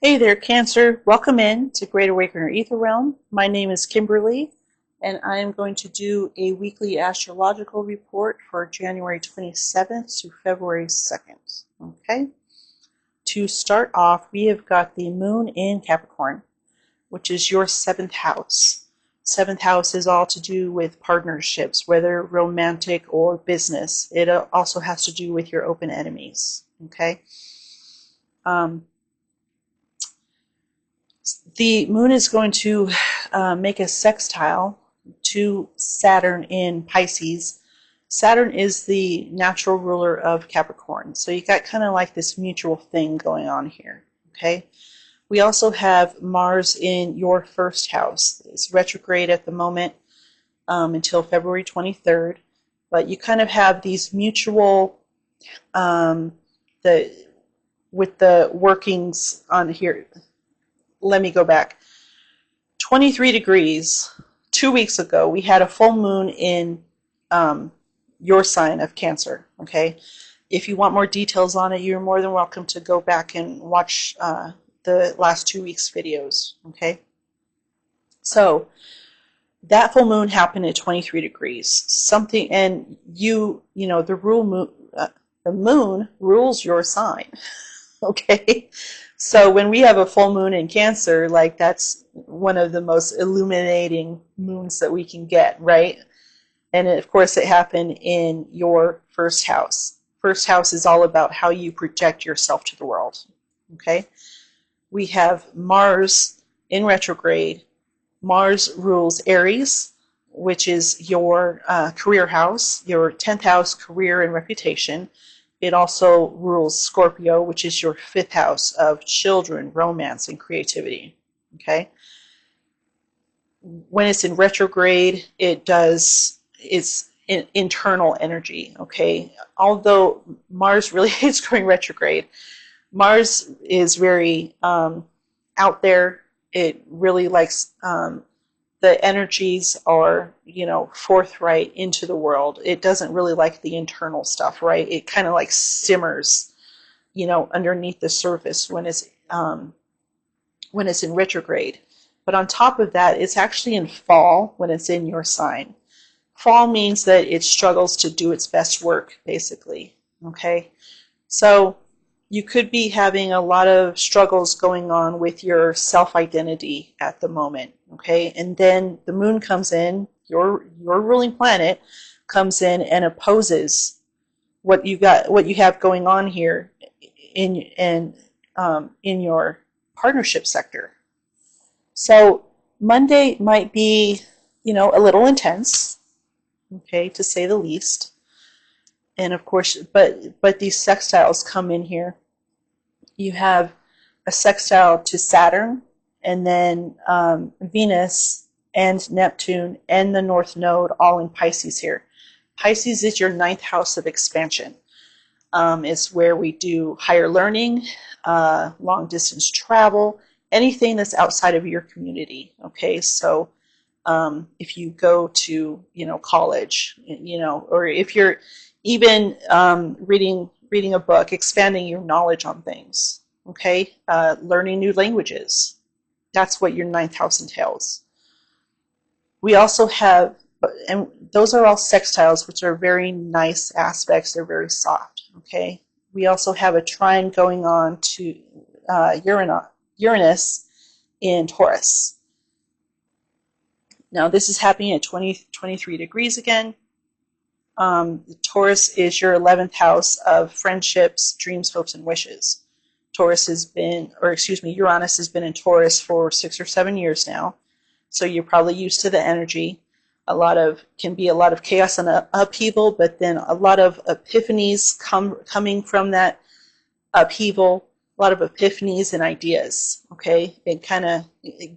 Hey there, Cancer. Welcome in to Great Awakener Ether Realm. My name is Kimberly, and I am going to do a weekly astrological report for January 27th to February 2nd. Okay? To start off, we have got the moon in Capricorn, which is your seventh house. Seventh house is all to do with partnerships, whether romantic or business. It also has to do with your open enemies. Okay? The moon is going to make a sextile to Saturn in Pisces. Saturn is the natural ruler of Capricorn. So you got kind of like this mutual thing going on here. Okay. We also have Mars in your first house. It's retrograde at the moment until February 23rd. But you kind of have these mutual, with the workings on here. Let me go back. 23 degrees, 2 weeks ago, we had a full moon in your sign of Cancer, okay? If you want more details on it, you're more than welcome to go back and watch the last 2 weeks' videos, okay? So that full moon happened at 23 degrees. Something, and the moon rules your sign, okay? So when we have a full moon in Cancer, like that's one of the most illuminating moons that we can get, right? And of course it happened in your first house. First house is all about how you project yourself to the world, okay? We have Mars in retrograde. Mars rules Aries, which is your career house, your 10th house, career and reputation. It also rules Scorpio, which is your 5th house of children, romance, and creativity. Okay. When it's in retrograde, it's internal energy. Okay. Although Mars really hates going retrograde, Mars is very out there. It really likes the energies are, forthright into the world. It doesn't really like the internal stuff, right? It kind of like simmers, underneath the surface when it's in retrograde. But on top of that, it's actually in fall when it's in your sign. Fall means that it struggles to do its best work, basically. Okay? So you could be having a lot of struggles going on with your self-identity at the moment, okay? And then the moon comes in, your ruling planet comes in and opposes what you have going on here in your partnership sector. So Monday might be, a little intense, okay, to say the least. And of course, but these sextiles come in here. You have a sextile to Saturn, and then Venus and Neptune and the North Node all in Pisces here. Pisces is your 9th house of expansion. It's where we do higher learning, long distance travel, anything that's outside of your community. Okay, so if you go to college, or if you're even reading a book, expanding your knowledge on things, okay? Learning new languages. That's what your 9th house entails. We also have, and those are all sextiles, which are very nice aspects. They're very soft, okay? We also have a trine going on to Uranus in Taurus. Now, this is happening at 23 degrees again. Taurus is your 11th house of friendships, dreams, hopes, and wishes. Uranus has been in Taurus for 6 or 7 years now. So you're probably used to the energy. Can be a lot of chaos and upheaval, but then a lot of epiphanies coming from that upheaval, a lot of epiphanies and ideas, okay? It kind of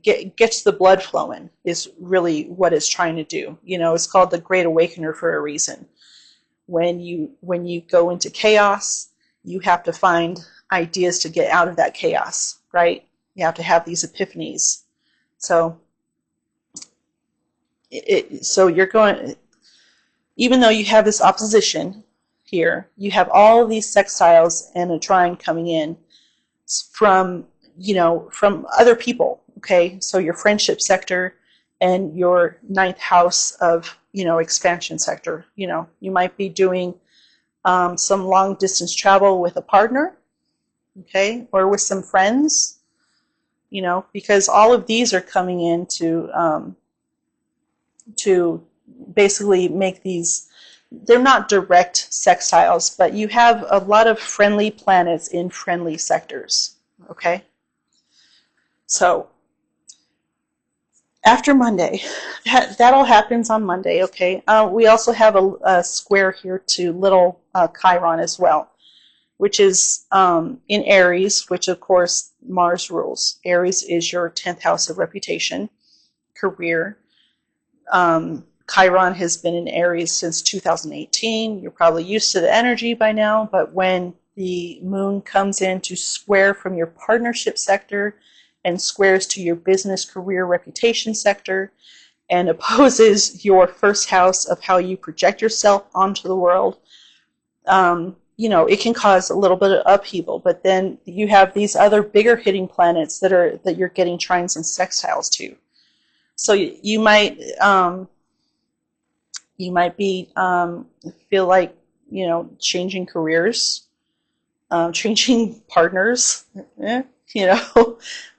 gets the blood flowing is really what it's trying to do. It's called the Great Awakener for a reason. When you go into chaos, you have to find ideas to get out of that chaos, right? You have to have these epiphanies. So you're going, even though you have this opposition here, you have all of these sextiles and a trine coming in from from other people. Okay, so your friendship sector and your ninth house of, expansion sector. You might be doing some long distance travel with a partner, okay, or with some friends, because all of these are coming in to basically make these. They're not direct sextiles, but you have a lot of friendly planets in friendly sectors, okay? So after Monday, that all happens on Monday, okay? We also have a square here to little Chiron as well, which is in Aries, which of course Mars rules. Aries is your 10th house of reputation, career. Chiron has been in Aries since 2018. You're probably used to the energy by now, but when the moon comes in to square from your partnership sector and squares to your business, career, reputation sector, and opposes your first house of how you project yourself onto the world, it can cause a little bit of upheaval. But then you have these other bigger hitting planets that you're getting trines and sextiles to. So you might be feel like changing careers, changing partners,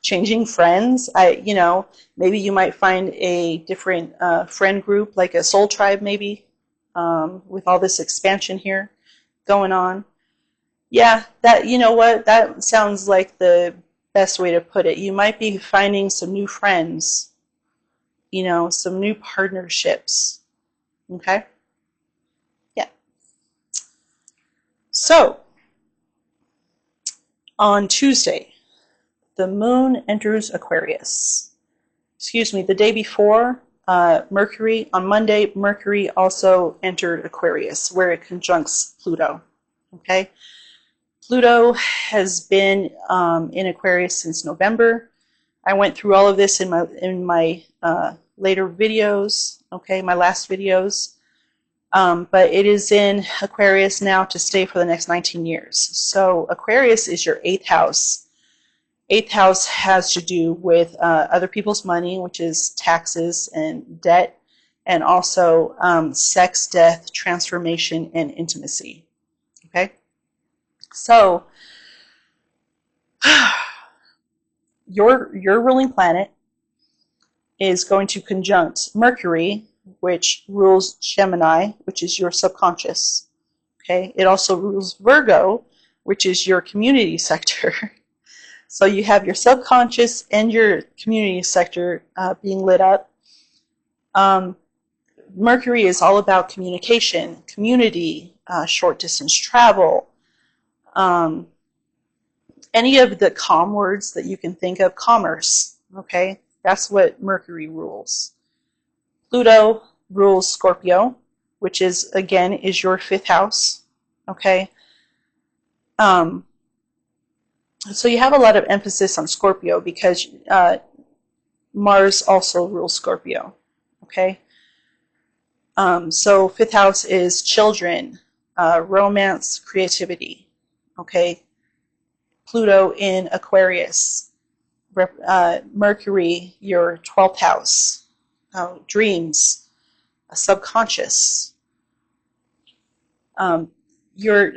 changing friends. Maybe you might find a different friend group, like a soul tribe, maybe, with all this expansion here going on. Yeah, that sounds like the best way to put it. You might be finding some new friends, some new partnerships. Okay? Yeah. So, on Tuesday, the moon enters Aquarius. Excuse me, the day before, Mercury, on Monday, Mercury also entered Aquarius, where it conjuncts Pluto. Okay? Pluto has been in Aquarius since November. I went through all of this in my later videos, okay, my last videos. But it is in Aquarius now to stay for the next 19 years. So Aquarius is your 8th house. 8th house has to do with other people's money, which is taxes and debt, and also sex, death, transformation, and intimacy. Okay? So your ruling planet is going to conjunct Mercury, which rules Gemini, which is your subconscious. Okay, it also rules Virgo, which is your community sector. So you have your subconscious and your community sector being lit up. Mercury is all about communication, community, short distance travel, any of the com words that you can think of, commerce. Okay, that's what Mercury rules. Pluto rules Scorpio, which is, again, is your 5th house. Okay. So you have a lot of emphasis on Scorpio because Mars also rules Scorpio. Okay. So 5th house is children, romance, creativity. Okay. Pluto in Aquarius. Mercury, your 12th house. Dreams, subconscious. Your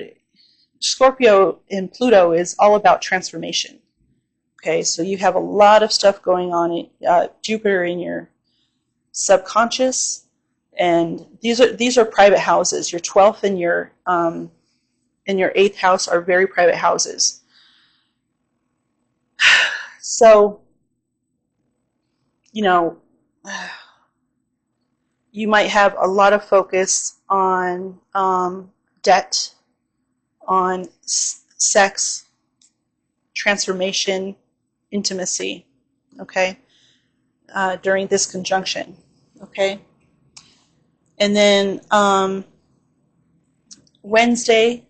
Scorpio in Pluto is all about transformation. Okay, so you have a lot of stuff going on. Jupiter in your subconscious, and these are private houses. Your 12th and your 8th house are very private houses. So, you might have a lot of focus on debt, on sex, transformation, intimacy, okay, during this conjunction, okay? And then Wednesday,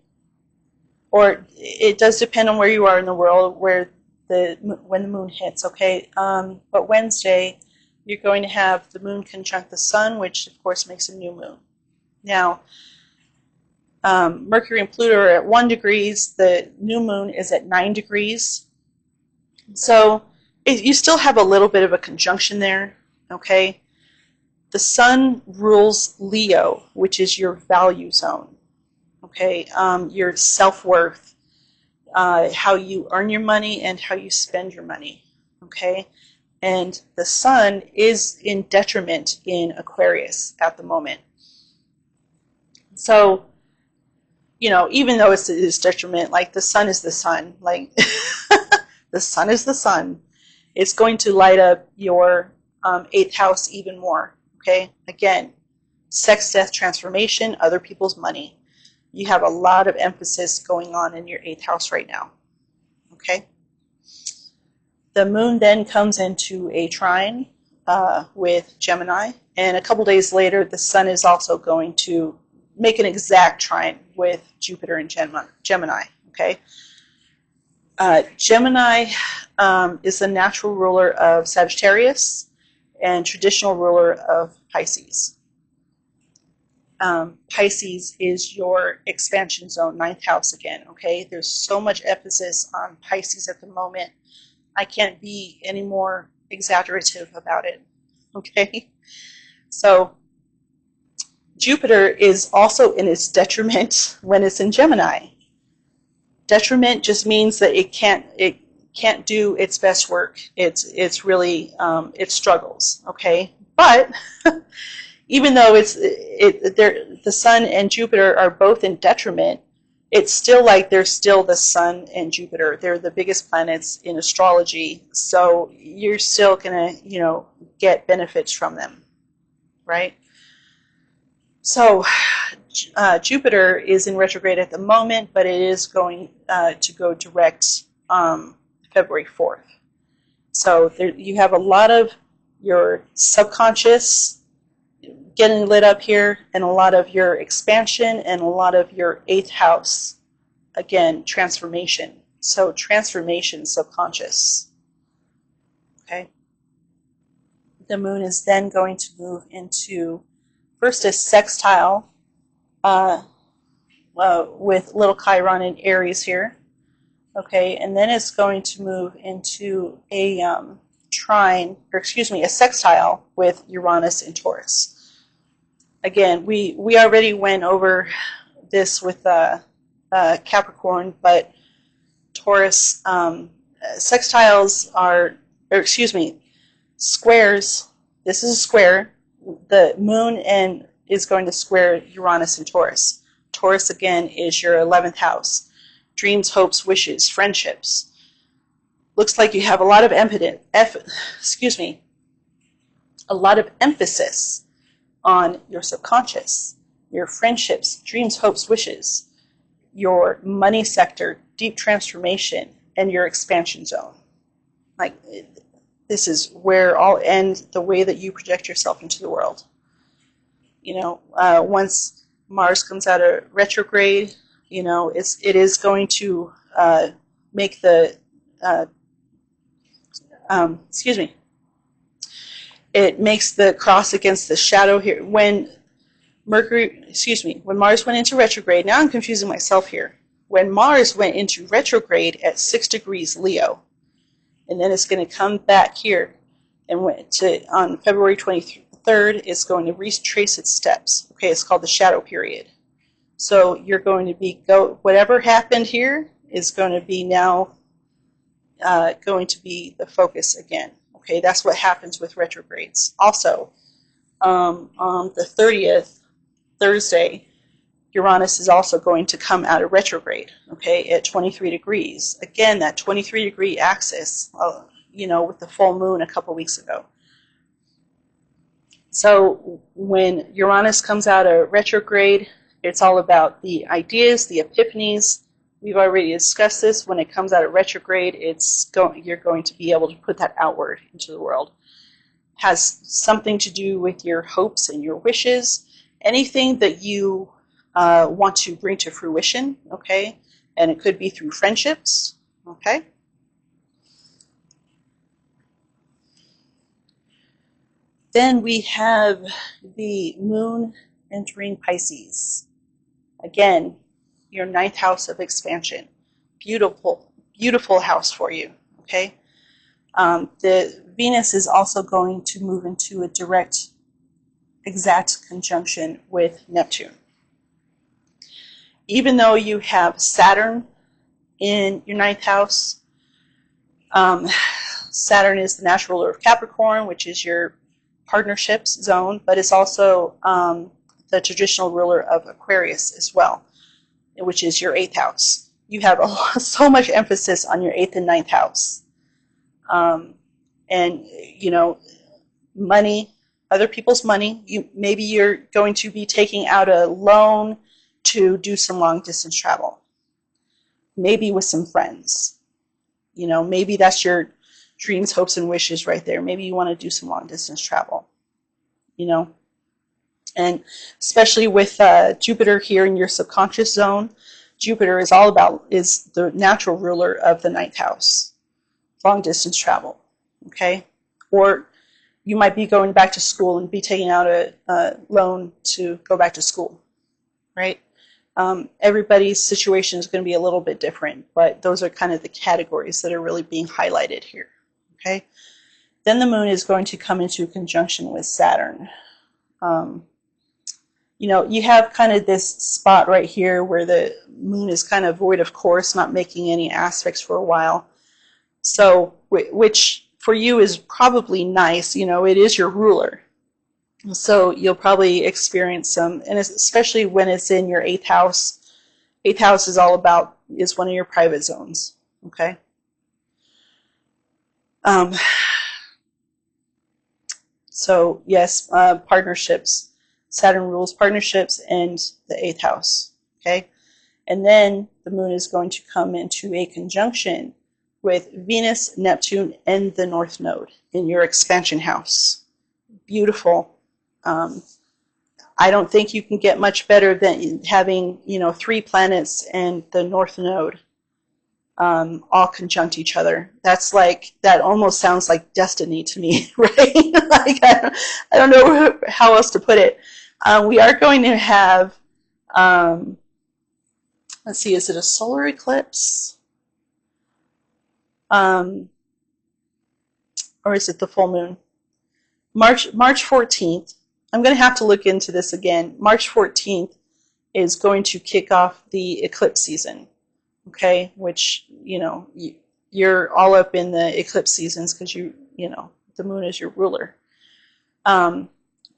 or it does depend on where you are in the world, when the moon hits, okay? But Wednesday, you're going to have the moon conjunct the sun, which of course makes a new moon. Now, Mercury and Pluto are at 1 degree. The new moon is at 9 degrees. So you still have a little bit of a conjunction there, okay? The sun rules Leo, which is your value zone, okay? Your self-worth, how you earn your money and how you spend your money, okay? And the sun is in detriment in Aquarius at the moment. So, even though it's detriment, like the sun is the sun, like the sun is the sun, it's going to light up your eighth house even more, okay? Again, sex, death, transformation, other people's money. You have a lot of emphasis going on in your eighth house right now, okay? The moon then comes into a trine with Gemini, and a couple days later, the sun is also going to make an exact trine with Jupiter and Gemini, okay? Gemini is the natural ruler of Sagittarius and traditional ruler of Pisces. Pisces is your expansion zone, ninth house again, okay? There's so much emphasis on Pisces at the moment. I can't be any more exaggerative about it, okay? So Jupiter is also in its detriment when it's in Gemini. Detriment just means that it can't do its best work. It's really it struggles, okay? But even though the sun and Jupiter are both in detriment, it's still like they're still the sun and Jupiter. They're the biggest planets in astrology, so you're still gonna get benefits from them, right? So Jupiter is in retrograde at the moment, but it is going to go direct February 4th. So you have a lot of your subconscious getting lit up here, and a lot of your expansion, and a lot of your eighth house, again, transformation. So transformation, subconscious. Okay. The moon is then going to move into first a sextile with little Chiron in Aries here. Okay, and then it's going to move into a a sextile with Uranus in Taurus. Again, we already went over this with Capricorn, but Taurus sextiles squares. This is a square. The moon is going to square Uranus and Taurus. Taurus again is your 11th house. Dreams, hopes, wishes, friendships. Looks like you have a lot of emphasis on your subconscious, your friendships, dreams, hopes, wishes, your money sector, deep transformation, and your expansion zone. Like, this is where all end the way that you project yourself into the world. Once Mars comes out of retrograde, it is going to make the it makes the cross against the shadow here. When Mars went into retrograde, now I'm confusing myself here. When Mars went into retrograde at 6 degrees Leo, and then it's going to come back here, and on February 23rd, it's going to retrace its steps. Okay, it's called the shadow period. So you're going to whatever happened here is going to be now going to be the focus again. Okay, that's what happens with retrogrades. Also, on the 30th, Thursday, Uranus is also going to come out of retrograde, okay, at 23 degrees. Again, that 23-degree axis, with the full moon a couple weeks ago. So when Uranus comes out of retrograde, it's all about the ideas, the epiphanies. We've already discussed this. When it comes out of retrograde, you're going to be able to put that outward into the world. Has something to do with your hopes and your wishes, anything that you want to bring to fruition, okay? And it could be through friendships, okay? Then we have the moon entering Pisces. Again, your ninth house of expansion. Beautiful, beautiful house for you, okay? The Venus is also going to move into a direct, exact conjunction with Neptune. Even though you have Saturn in your ninth house, Saturn is the natural ruler of Capricorn, which is your partnerships zone, but it's also the traditional ruler of Aquarius as well, which is your eighth house. You have so much emphasis on your eighth and ninth house. And, you know, money, other people's money. Maybe you're going to be taking out a loan to do some long distance travel. Maybe with some friends. You know, maybe that's your dreams, hopes, and wishes right there. Maybe you want to do some long distance travel. You know, and especially with Jupiter here in your subconscious zone, Jupiter is the natural ruler of the ninth house, long distance travel. Okay, or you might be going back to school and be taking out a loan to go back to school, right? Everybody's situation is going to be a little bit different, but those are kind of the categories that are really being highlighted here. Okay, then the moon is going to come into conjunction with Saturn. You know, you have kind of this spot right here where the moon is kind of void of course, not making any aspects for a while. So, which for you is probably nice, you know, it is your ruler. So you'll probably experience some, and especially when it's in your eighth house. Eighth house is one of your private zones, okay? So yes, partnerships. Saturn rules partnerships and the eighth house, okay? And then the moon is going to come into a conjunction with Venus, Neptune, and the North Node in your expansion house. Beautiful. I don't think you can get much better than having, you know, 3 planets and the North Node all conjunct each other. That almost sounds like destiny to me, right? Like I don't know how else to put it. We are going to have, let's see, is it a solar eclipse? Or is it the full moon? March 14th. I'm going to have to look into this again. March 14th is going to kick off the eclipse season, okay? Which, you know, you're all up in the eclipse seasons because you know, the moon is your ruler. But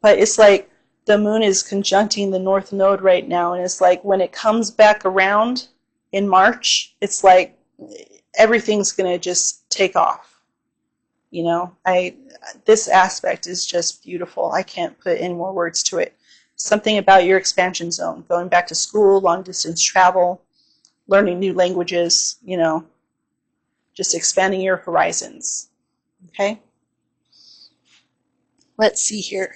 it's like the moon is conjuncting the North Node right now, and it's like when it comes back around in March, it's like everything's going to just take off. You know, this aspect is just beautiful. I can't put any more words to it. Something about your expansion zone, going back to school, long distance travel, learning new languages, you know, just expanding your horizons. Okay? Let's see here.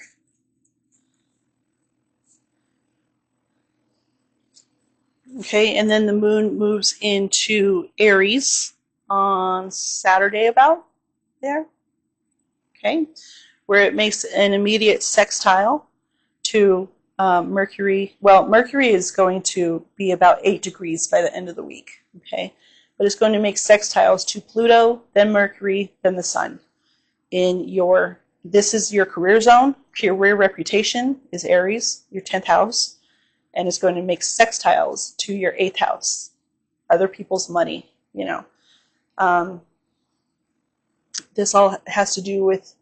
Okay, and then the moon moves into Aries on Saturday about there. Okay, where it makes an immediate sextile to Mercury. Well, Mercury is going to be about 8 degrees by the end of the week. Okay, but it's going to make sextiles to Pluto, then Mercury, then the Sun. This is your career zone. Career reputation is Aries, your 10th house. And it's going to make sextiles to your 8th house, other people's money, you know. This all has to do with,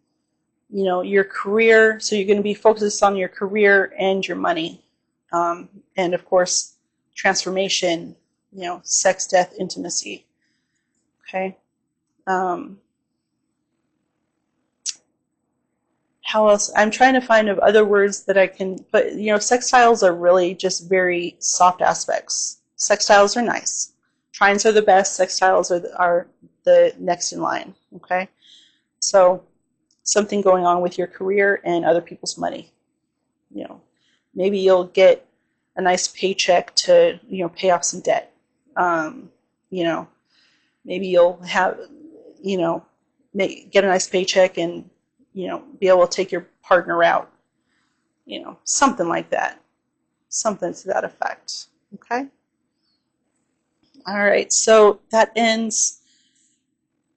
you know, your career. So you're going to be focused on your career and your money. And of course, transformation, you know, sex, death, intimacy. Okay. How else? I'm trying to find other words that I can put. You know, sextiles are really just very soft aspects. Sextiles are nice. Trines are the best. Sextiles are the next in line. Okay, so something going on with your career and other people's money. You know, maybe you'll get a nice paycheck to, you know, pay off some debt. You know, maybe you'll have, you know, get a nice paycheck and, you know, be able to take your partner out, you know, something like that, something to that effect. Okay. All right. So that ends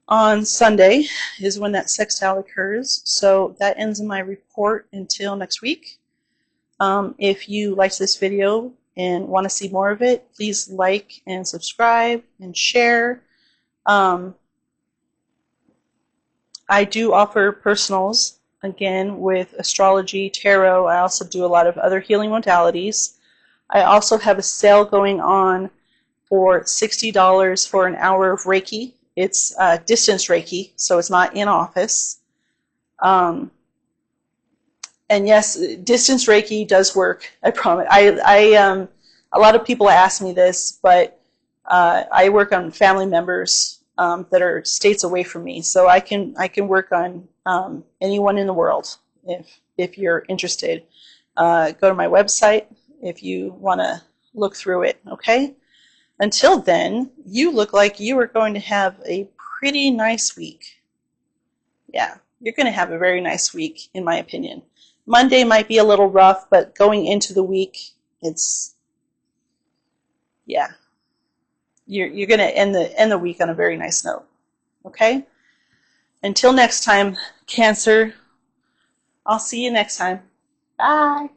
On Sunday is when that sextile occurs, so that ends my report until next week. If you liked this video and want to see more of it, please like and subscribe and share. I do offer personals, again, with astrology, tarot. I also do a lot of other healing modalities. I also have a sale going on for $60 for an hour of Reiki. It's distance Reiki, so it's not in office. And yes, distance Reiki does work. I promise. A lot of people ask me this, but I work on family members that are states away from me, so I can work on anyone in the world if you're interested. Go to my website if you want to look through it. Okay. Until then, you look like you are going to have a pretty nice week. Yeah, you're going to have a very nice week, in my opinion. Monday might be a little rough, but going into the week, yeah, you're going to end the week on a very nice note. Okay? Until next time, Cancer, I'll see you next time. Bye.